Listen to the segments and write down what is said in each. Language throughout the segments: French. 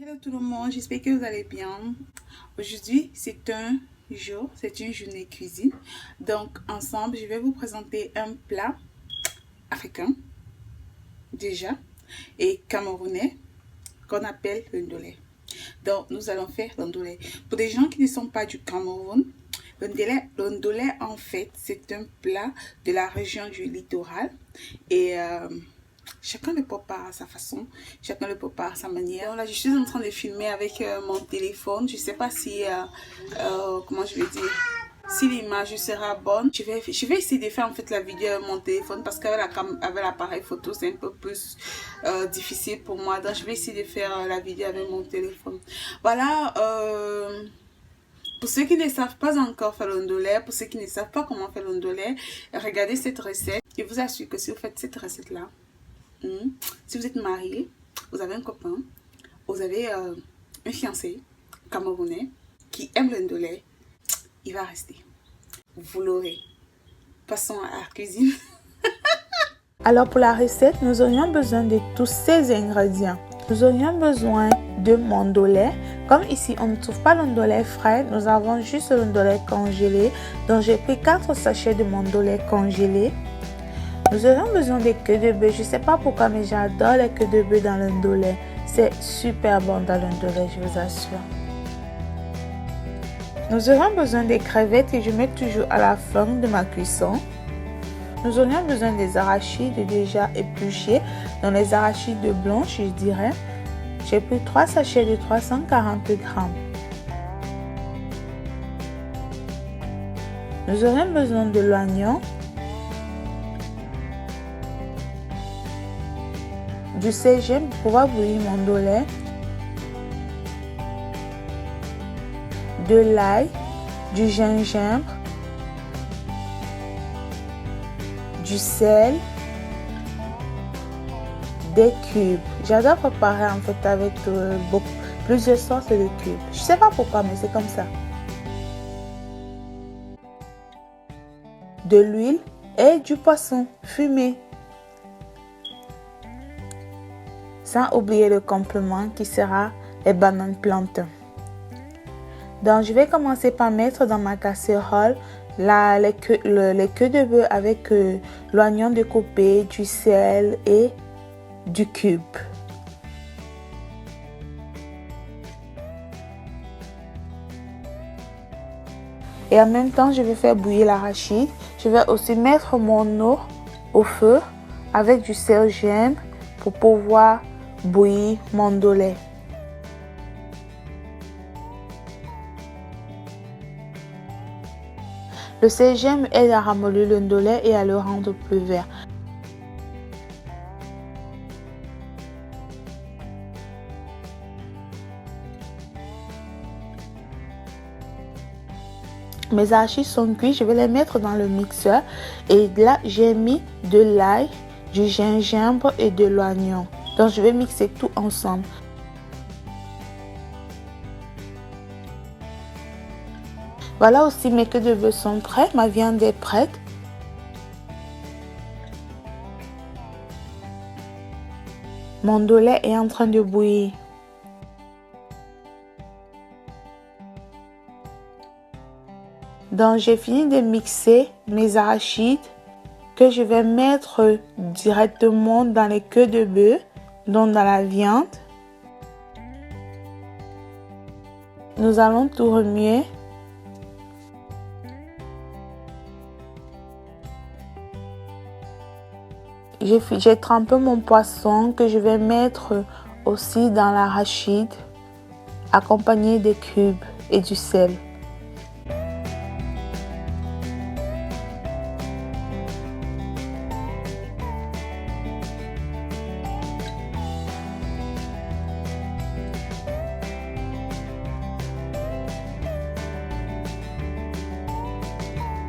Hello tout le monde, j'espère que vous allez bien. Aujourd'hui, c'est une journée cuisine. Donc, ensemble, je vais vous présenter un plat africain, déjà, et camerounais, qu'on appelle le ndolé. Donc, nous allons faire le ndolé. Pour des gens qui ne sont pas du Cameroun, le ndolé, en fait, c'est un plat de la région du littoral. Et chacun le prépare à sa façon, chacun le prépare à sa manière. Donc là, je suis en train de filmer avec mon téléphone. Je ne sais pas si, comment je vais dire, si l'image sera bonne. Je vais essayer de faire en fait la vidéo avec mon téléphone parce qu'avec l'appareil photo, c'est un peu plus difficile pour moi. Donc, je vais essayer de faire la vidéo avec mon téléphone. Voilà. Pour ceux qui ne savent pas encore faire le ndolé, pour ceux qui ne savent pas comment faire le ndolé, regardez cette recette. Je vous assure que si vous faites cette recette-là, si vous êtes marié, vous avez un copain, vous avez un fiancé camerounais qui aime le ndolé, il va rester. Vous l'aurez. Passons à la cuisine. Alors pour la recette, nous aurions besoin de tous ces ingrédients. Nous aurions besoin de mandolé. Comme ici on ne trouve pas le ndolé frais, nous avons juste le ndolé congelé. Donc j'ai pris 4 sachets de mandolé congelé. Nous aurons besoin de queues de bœuf. Je ne sais pas pourquoi, mais j'adore les queues de bœuf dans le ndolé. C'est super bon dans le ndolé, je vous assure. Nous aurons besoin des crevettes et je mets toujours à la fin de ma cuisson. Nous aurions besoin des arachides déjà épluchés. Dans les arachides blanches, je dirais. J'ai pris 3 sachets de 340 grammes. Nous aurions besoin de l'oignon, du sésame pour pouvoir bouillir mon ndolé, de l'ail, du gingembre, du sel, des cubes. J'adore préparer en fait avec plusieurs sortes de cubes. Je sais pas pourquoi, mais c'est comme ça. De l'huile et du poisson fumé. Sans oublier le complément qui sera les bananes plantains. Donc je vais commencer par mettre dans ma casserole les queues de bœuf avec l'oignon découpé, du sel et du cube. Et en même temps, je vais faire bouillir l'arachide. Je vais aussi mettre mon eau au feu avec du sésame pour pouvoir bouillir mon ndolé. Le sésame aide à ramollir le ndolé et à le rendre plus vert. Mes arachides sont cuits, je vais les mettre dans le mixeur et là j'ai mis de l'ail, du gingembre et de l'oignon. Donc je vais mixer tout ensemble. Voilà aussi mes queues de bœuf sont prêtes, ma viande est prête. Mon ndolé est en train de bouillir. Donc j'ai fini de mixer mes arachides que je vais mettre directement dans les queues de bœuf, donc dans la viande. Nous allons tout remuer. J'ai trempé mon poisson que je vais mettre aussi dans l'arachide, accompagné des cubes et du sel.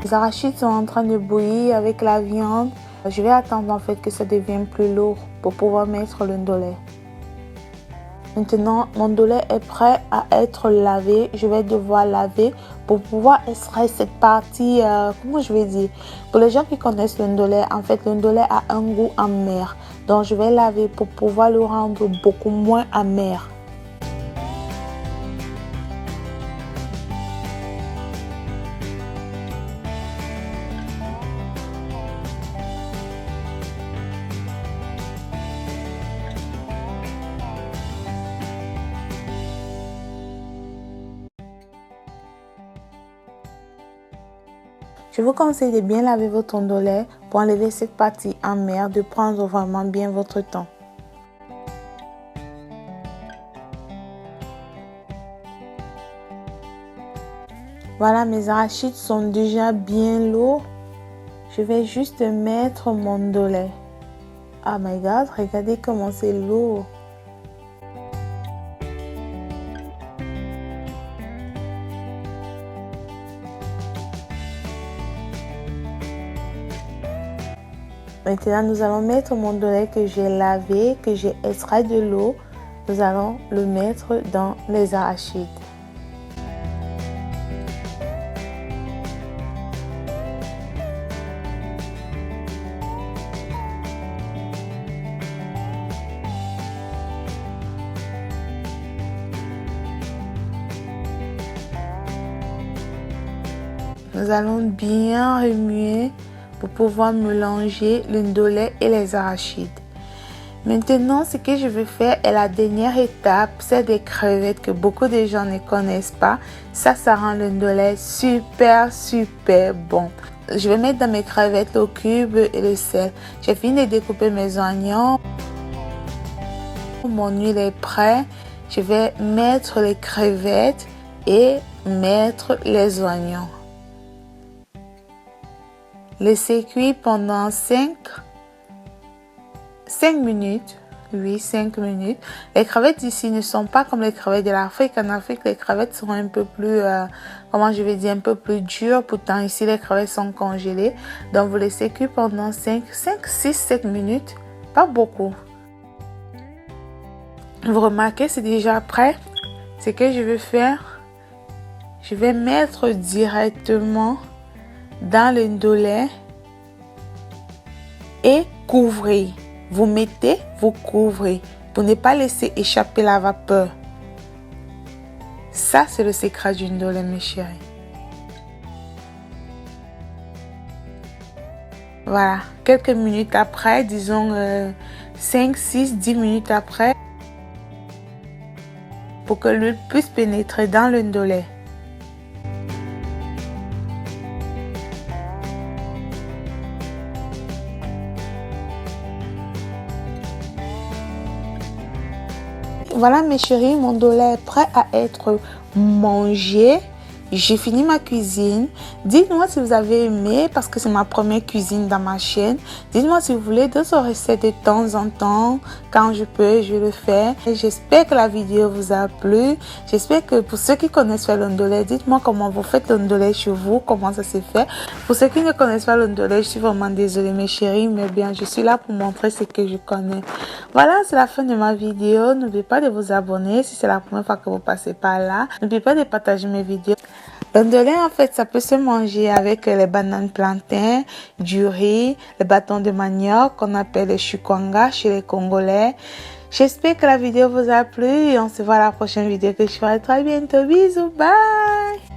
Les arachides sont en train de bouillir avec la viande. Je vais attendre en fait que ça devienne plus lourd pour pouvoir mettre le ndolé. Maintenant, mon ndolé est prêt à être lavé. Je vais devoir laver pour pouvoir extraire cette partie, comment je vais dire. Pour les gens qui connaissent le ndolé, en fait, le ndolé a un goût amer. Donc, je vais laver pour pouvoir le rendre beaucoup moins amer. Je vous conseille de bien laver votre ondolait pour enlever cette partie amère, de prendre vraiment bien votre temps. Voilà, mes arachides sont déjà bien lourds. Je vais juste mettre mon ondolait. Oh my god, regardez comment c'est lourd. Maintenant, nous allons mettre mon ondolait que j'ai lavé, que j'ai extrait de l'eau. Nous allons le mettre dans les arachides. Nous allons bien remuer pour pouvoir mélanger l'ondolait et les arachides. Maintenant, ce que je vais faire est la dernière étape, c'est des crevettes que beaucoup de gens ne connaissent pas. Ça rend l'ondolait super bon. Je vais mettre dans mes crevettes le cube et le sel. J'ai fini de découper mes oignons. Mon huile est prête. Je vais mettre les crevettes et mettre les oignons. Laissez cuire pendant 5 minutes. Oui, 5 minutes. Les crevettes ici ne sont pas comme les crevettes de l'Afrique. En Afrique, les crevettes sont un peu plus, comment je vais dire, un peu plus dures. Pourtant, ici, les crevettes sont congelées. Donc, vous laissez cuire pendant 5, 6, 7 minutes. Pas beaucoup. Vous remarquez, c'est déjà prêt. Ce que je vais faire, je vais mettre directement dans l'ondolait et couvrez. Vous mettez, vous couvrez pour ne pas laisser échapper la vapeur. Ça, c'est le secret du ondolait, mes chéris. Voilà, quelques minutes après, disons 5, 6, 10 minutes après, pour que l'huile puisse pénétrer dans l'ondolait. Voilà mes chéris, mon ondolait est prêt à être mangé. J'ai fini ma cuisine. Dites-moi si vous avez aimé parce que c'est ma première cuisine dans ma chaîne. Dites-moi si vous voulez d'autres recettes de temps en temps. Quand je peux, je le fais. J'espère que la vidéo vous a plu. J'espère que pour ceux qui connaissent faire l'ondolait, dites-moi comment vous faites l'ondolait chez vous, comment ça se fait. Pour ceux qui ne connaissent pas l'ondolait, je suis vraiment désolée mes chéris, mais bien je suis là pour montrer ce que je connais. Voilà, c'est la fin de ma vidéo. N'oubliez pas de vous abonner si c'est la première fois que vous passez par là. N'oubliez pas de partager mes vidéos. L'ondolait, en fait, ça peut se manger avec les bananes plantains, du riz, les bâtons de manioc qu'on appelle les chukwanga chez les Congolais. J'espère que la vidéo vous a plu et on se voit à la prochaine vidéo que je ferai très bientôt. Bisous, bye!